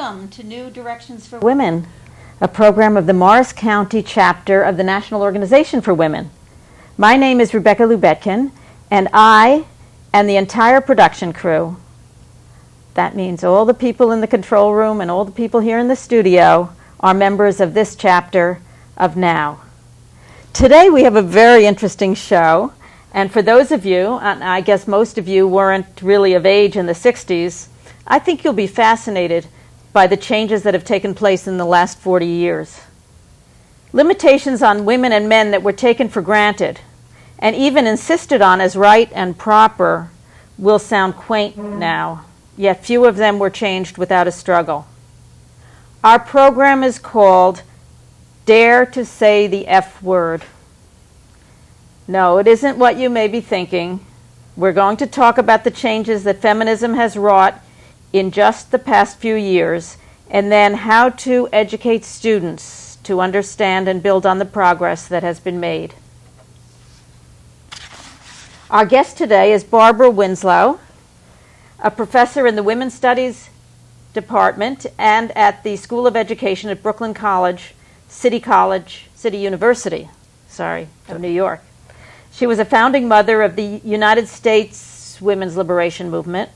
Welcome to New Directions for Women, a program of the Morris County chapter of the National Organization for Women. My name is Rebecca Lubetkin, and I and the entire production crew, that means all the people in the control room and all the people here in the studio, are members of this chapter of NOW. Today we have a very interesting show, and for those of you, and I guess most of you weren't really of age in the 60s, I think you'll be fascinated by the changes that have taken place in the last 40 years. Limitations on women and men that were taken for granted and even insisted on as right and proper will sound quaint now, yet few of them were changed without a struggle. Our program is called Dare to Say the F Word. No, it isn't what you may be thinking. We're going to talk about the changes that feminism has wrought in just the past few years, and then how to educate students to understand and build on the progress that has been made. Our guest today is Barbara Winslow, a professor in the Women's Studies Department and at the School of Education at Brooklyn City University of New York. She was a founding mother of the United States Women's Liberation Movement.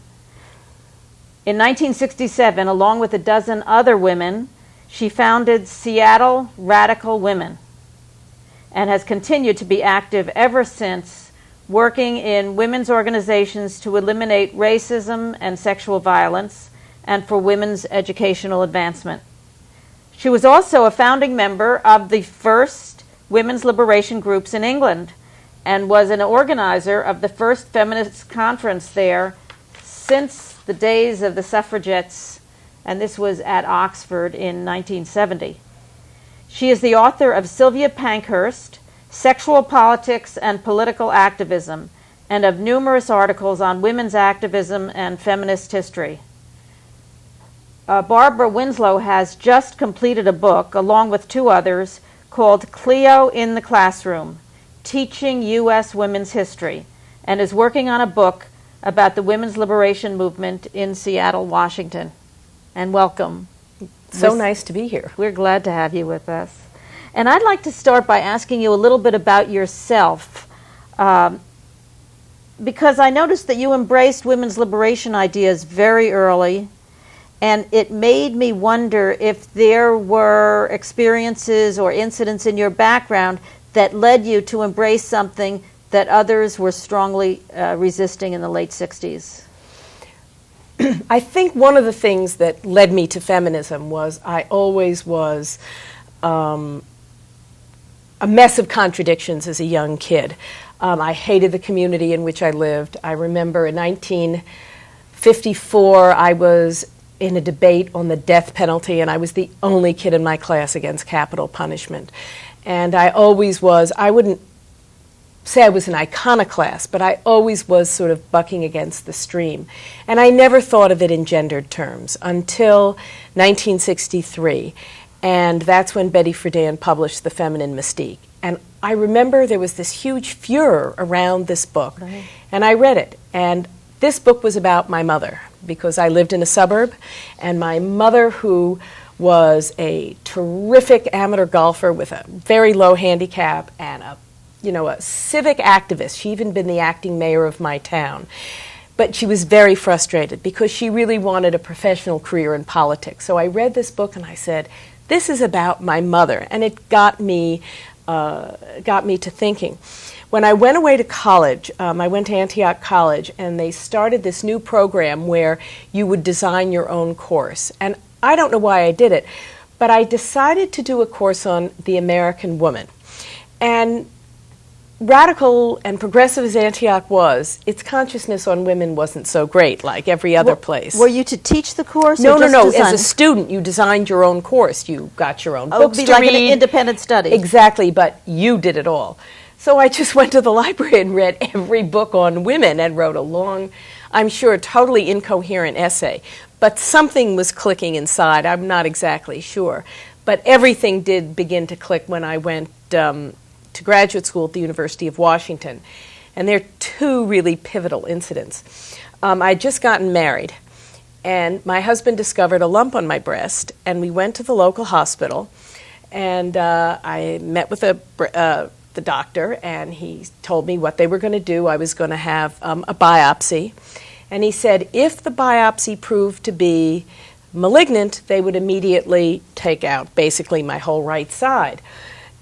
In 1967, along with a dozen other women, she founded Seattle Radical Women and has continued to be active ever since, working in women's organizations to eliminate racism and sexual violence and for women's educational advancement. She was also a founding member of the first women's liberation groups in England and was an organizer of the first feminist conference there since the days of the suffragettes, and this was at Oxford in 1970. She is the author of Sylvia Pankhurst, Sexual Politics and Political Activism, and of numerous articles on women's activism and feminist history. Barbara Winslow has just completed a book, along with two others, called Cleo in the Classroom, Teaching U.S. Women's History, and is working on a book about the women's liberation movement in Seattle, Washington. And welcome. So nice to be here. We're glad to have you with us. And I'd like to start by asking you a little bit about yourself, because I noticed that you embraced women's liberation ideas very early, and it made me wonder if there were experiences or incidents in your background that led you to embrace something that others were strongly resisting in the late 60s. I think one of the things that led me to feminism was I always was a mess of contradictions as a young kid. I hated the community in which I lived. I remember in 1954 I was in a debate on the death penalty, and I was the only kid in my class against capital punishment. And I always was, I wouldn't say I was an iconoclast, but I always was sort of bucking against the stream. And I never thought of it in gendered terms until 1963. And that's when Betty Friedan published The Feminine Mystique. And I remember there was this huge furor around this book. Right. And I read it. And this book was about my mother, because I lived in a suburb, and my mother, who was a terrific amateur golfer with a very low handicap and a civic activist. She even been the acting mayor of my town. But she was very frustrated because she really wanted a professional career in politics. So I read this book and I said, this is about my mother. And it got me to thinking. When I went away to college, I went to Antioch College, and they started this new program where you would design your own course. And I don't know why I did it, but I decided to do a course on the American woman. And radical and progressive as Antioch was, its consciousness on women wasn't so great, like every other place. Were you to teach the course? No. As a student, you designed your own course. You got your own books to read. It would be like an independent study. Exactly, but you did it all. So I just went to the library and read every book on women and wrote a long, I'm sure, totally incoherent essay. But something was clicking inside. I'm not exactly sure. But everything did begin to click when I went to graduate school at the University of Washington. And there are two really pivotal incidents. I had just gotten married, And my husband discovered a lump on my breast, and we went to the local hospital, and I met with the doctor, and he told me what they were going to do. I was going to have a biopsy, and he said if the biopsy proved to be malignant, they would immediately take out basically my whole right side.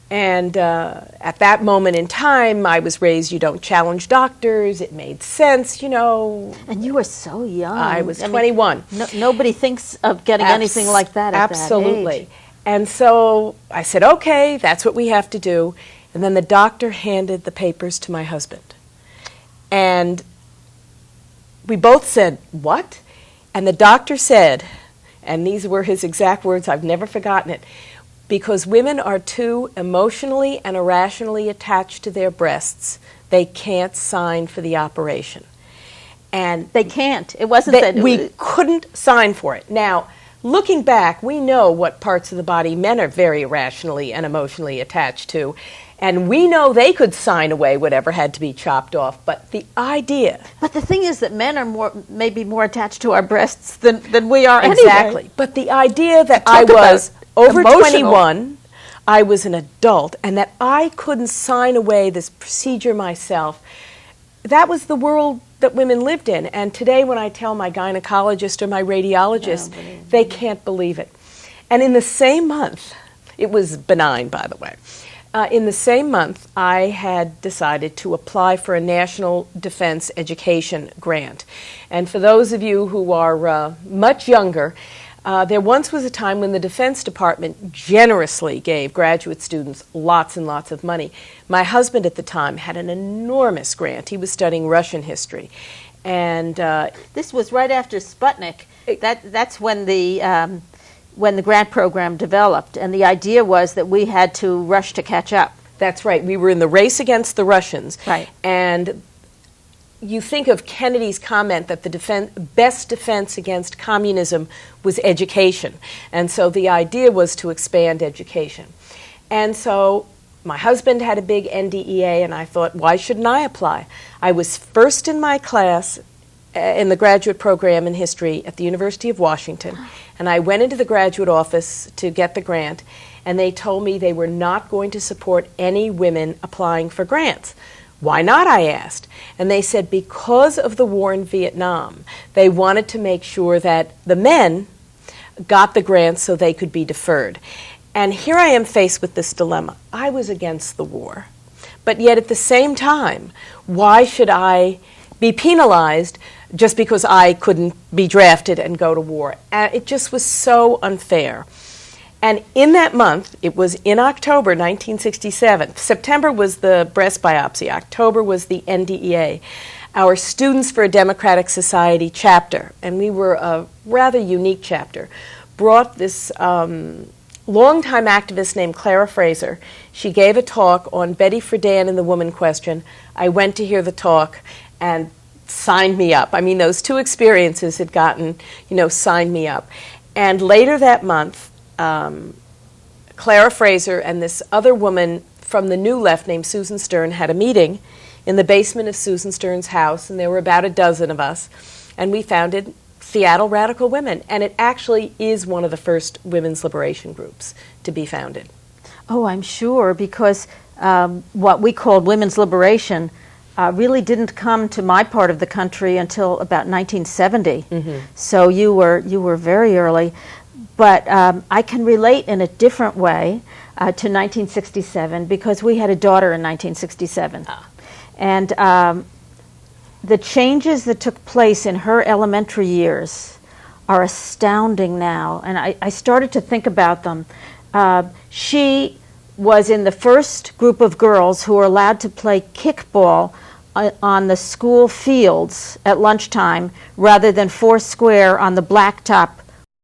And at that moment in time, I was raised, you don't challenge doctors. It made sense, you know. And you were so young. I was 21. Nobody thinks of getting anything like that at absolutely. that age. And so I said, okay, that's what we have to do. And then the doctor handed the papers to my husband. And we both said, what? And the doctor said, and these were his exact words, I've never forgotten it, because women are too emotionally and irrationally attached to their breasts, they can't sign for the operation. And they can't. It wasn't that we couldn't sign for it. Now, looking back, we know what parts of the body men are very irrationally and emotionally attached to, and we know they could sign away whatever had to be chopped off. But the idea... But the thing is that men are maybe more attached to our breasts than we are anyway. Exactly. But the idea that I was over 21, I was an adult, and that I couldn't sign away this procedure myself, that was the world that women lived in. And today when I tell my gynecologist or my radiologist, they can't believe it. And in the same month, it was benign, by the way, in the same month, I had decided to apply for a National Defense Education Grant. And for those of you who are much younger, there once was a time when the Defense Department generously gave graduate students lots and lots of money. My husband at the time had an enormous grant. He was studying Russian history. And this was right after Sputnik. That's when the grant program developed, and the idea was that we had to rush to catch up. That's right. We were in the race against the Russians. Right. And you think of Kennedy's comment that the best defense against communism was education. And so the idea was to expand education. And so my husband had a big NDEA, and I thought, why shouldn't I apply? I was first in my class in the graduate program in history at the University of Washington, and I went into the graduate office to get the grant, and they told me they were not going to support any women applying for grants. Why not, I asked. And they said because of the war in Vietnam, they wanted to make sure that the men got the grants so they could be deferred. And here I am faced with this dilemma. I was against the war, but yet at the same time, why should I be penalized just because I couldn't be drafted and go to war? It just was so unfair. And in that month, it was in October 1967, September was the breast biopsy, October was the NDEA, our Students for a Democratic Society chapter, and we were a rather unique chapter, brought this longtime activist named Clara Fraser. She gave a talk on Betty Friedan and the woman question. I went to hear the talk and signed me up. I mean, those two experiences had signed me up. And later that month, Clara Fraser and this other woman from the New Left named Susan Stern had a meeting in the basement of Susan Stern's house, and there were about a dozen of us, and we founded Seattle Radical Women, and it actually is one of the first women's liberation groups to be founded. Oh, I'm sure, because what we called women's liberation really didn't come to my part of the country until about 1970. Mm-hmm. So you were very early. But I can relate in a different way to 1967 because we had a daughter in 1967. And the changes that took place in her elementary years are astounding now. And I started to think about them. She was in the first group of girls who were allowed to play kickball on the school fields at lunchtime rather than four square on the blacktop